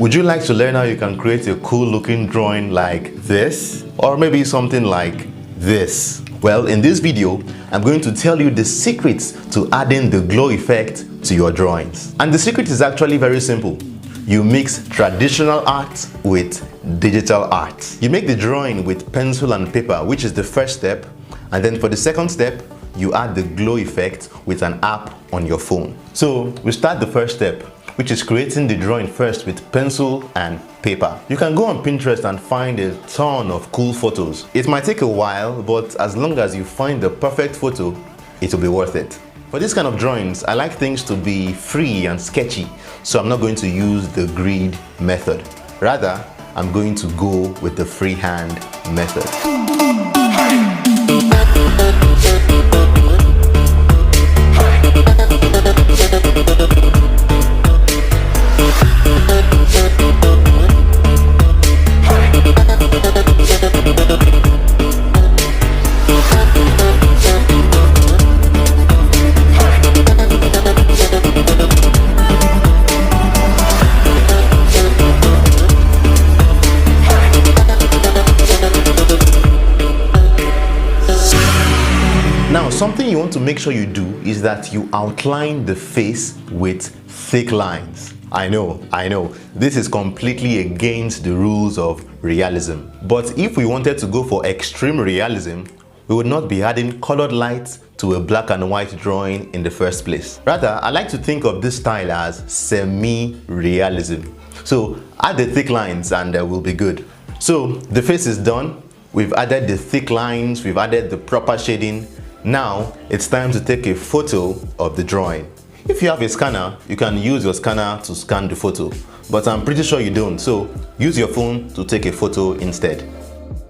Would you like to learn how you can create a cool looking drawing like this? Or maybe something like this? Well, in this video, I'm going to tell you the secrets to adding the glow effect to your drawings. And the secret is actually very simple. You mix traditional art with digital art. You make the drawing with pencil and paper, which is the first step. And then for the second step, you add the glow effect with an app on your phone. So we start the first step, which is creating the drawing first with pencil and paper. You can go on Pinterest and find a ton of cool photos. It might take a while, but as long as you find the perfect photo, it will be worth it. For this kind of drawings, I like things to be free and sketchy, so I'm not going to use the grid method. Rather, I'm going to go with the freehand method. Now, something you want to make sure you do is that you outline the face with thick lines. I know, this is completely against the rules of realism. But if we wanted to go for extreme realism, we would not be adding colored lights to a black and white drawing in the first place. Rather, I like to think of this style as semi-realism. So add the thick lines and we'll be good. So the face is done. We've added the thick lines, we've added the proper shading. Now it's time to take a photo of the drawing. If you have a scanner, you can use your scanner to scan the photo, but I'm pretty sure you don't, so use your phone to take a photo instead.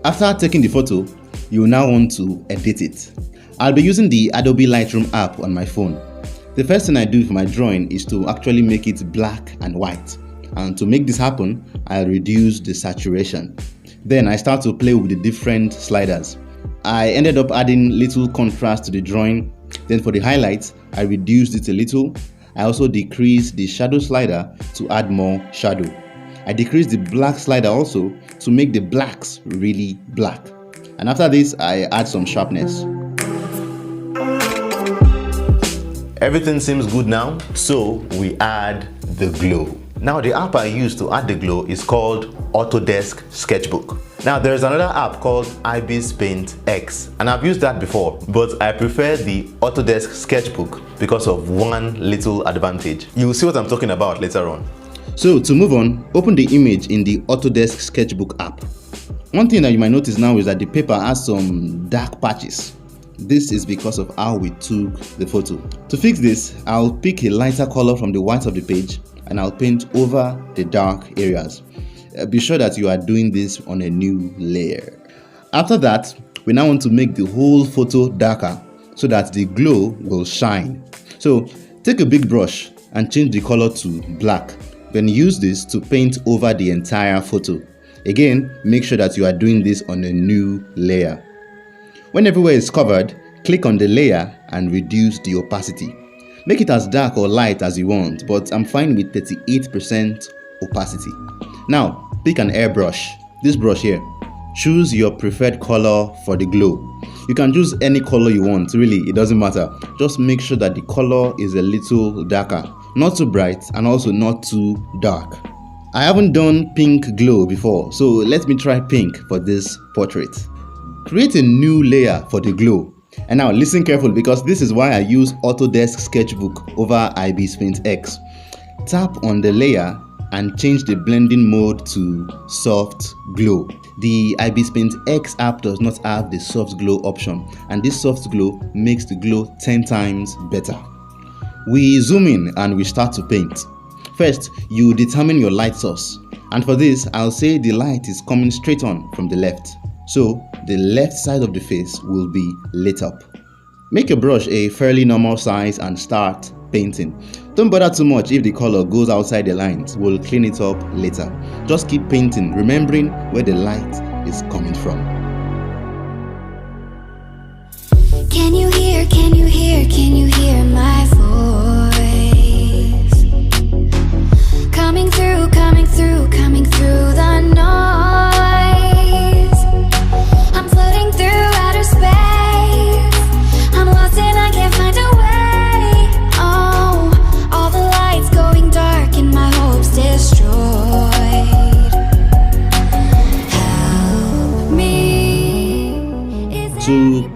After taking the photo, you will now want to edit it. I'll be using the Adobe Lightroom app on my phone. The first thing I do for my drawing is to actually make it black and white. And to make this happen, I'll reduce the saturation. Then I start to play with the different sliders. I ended up adding little contrast to the drawing. Then for the highlights, I reduced it a little. I also decreased the shadow slider to add more shadow. I decreased the black slider also to make the blacks really black. And after this, I add some sharpness. Everything seems good now, so we add the glow. Now the app I use to add the glow is called Autodesk Sketchbook. Now there's another app called Paint X, and I've used that before, but I prefer the Autodesk Sketchbook because of one little advantage. You'll see what I'm talking about later on. So to move on, open the image in the Autodesk Sketchbook app. One thing that you might notice now is that the paper has some dark patches. This is because of how we took the photo. To fix this, I'll pick a lighter color from the white of the page and I'll paint over the dark areas. Be sure that you are doing this on a new layer. After that, we now want to make the whole photo darker so that the glow will shine. So take a big brush and change the color to black. Then use this to paint over the entire photo. Again, make sure that you are doing this on a new layer. When everywhere is covered, click on the layer and reduce the opacity. Make it as dark or light as you want, but I'm fine with 38% opacity. Now, pick an airbrush, this brush here. Choose your preferred color for the glow. You can choose any color you want, really, it doesn't matter. Just make sure that the color is a little darker, not too bright and also not too dark. I haven't done pink glow before, so let me try pink for this portrait. Create a new layer for the glow. And now listen carefully because this is why I use Autodesk Sketchbook over Paint X. Tap on the layer and change the blending mode to soft glow. The Paint X app does not have the soft glow option, and this soft glow makes the glow 10 times better. We zoom in and we start to paint. First, you determine your light source, and for this I'll say the light is coming straight on from the left. So the left side of the face will be lit up. Make your brush a fairly normal size and start painting. Don't bother too much if the color goes outside the lines. We'll clean it up later. Just keep painting, remembering where the light is coming from. Can you hear my voice? Coming through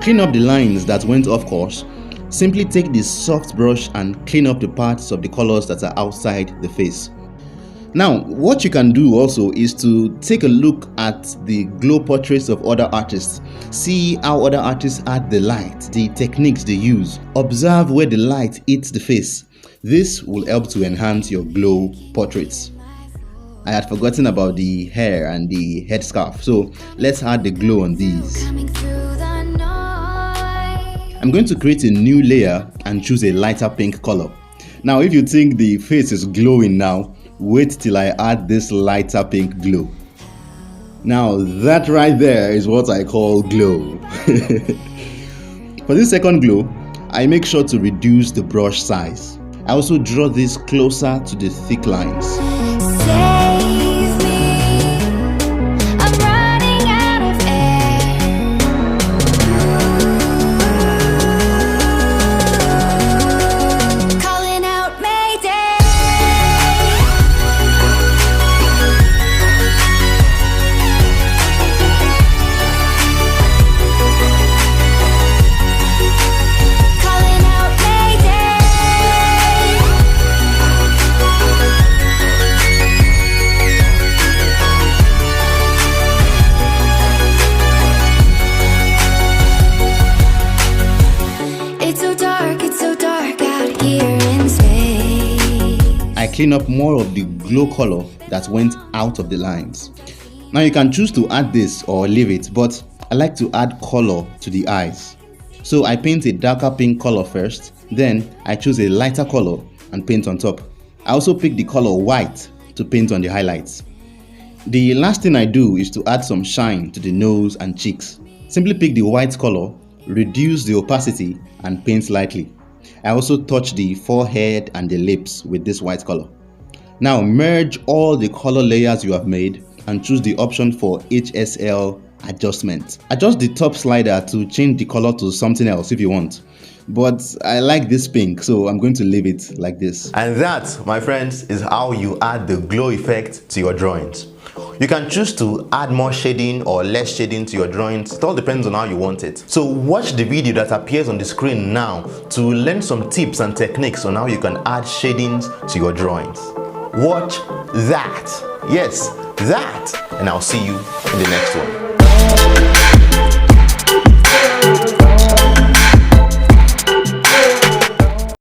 clean up the lines that went off course, simply take the soft brush and clean up the parts of the colors that are outside the face. Now, what you can do also is to take a look at the glow portraits of other artists. See how other artists add the light, the techniques they use. Observe where the light hits the face. This will help to enhance your glow portraits. I had forgotten about the hair and the headscarf, so let's add the glow on these. I'm going to create a new layer and choose a lighter pink color. Now, if you think the face is glowing now, wait till I add this lighter pink glow. Now, that right there is what I call glow. For this second glow, I make sure to reduce the brush size. I also draw this closer to the thick lines. I clean up more of the glow color that went out of the lines. Now you can choose to add this or leave it, but I like to add color to the eyes. So I paint a darker pink color first, then I choose a lighter color and paint on top. I also pick the color white to paint on the highlights. The last thing I do is to add some shine to the nose and cheeks. Simply pick the white color, reduce the opacity and paint lightly. I also touch the forehead and the lips with this white color. Now merge all the color layers you have made and choose the option for HSL adjustment. Adjust the top slider to change the color to something else if you want. But I like this pink, so I'm going to leave it like this. And that, my friends, is how you add the glow effect to your drawings. You can choose to add more shading or less shading to your drawings. It all depends on how you want it. So watch the video that appears on the screen now to learn some tips and techniques on how you can add shadings to your drawings. Watch that. Yes, that. And I'll see you in the next one.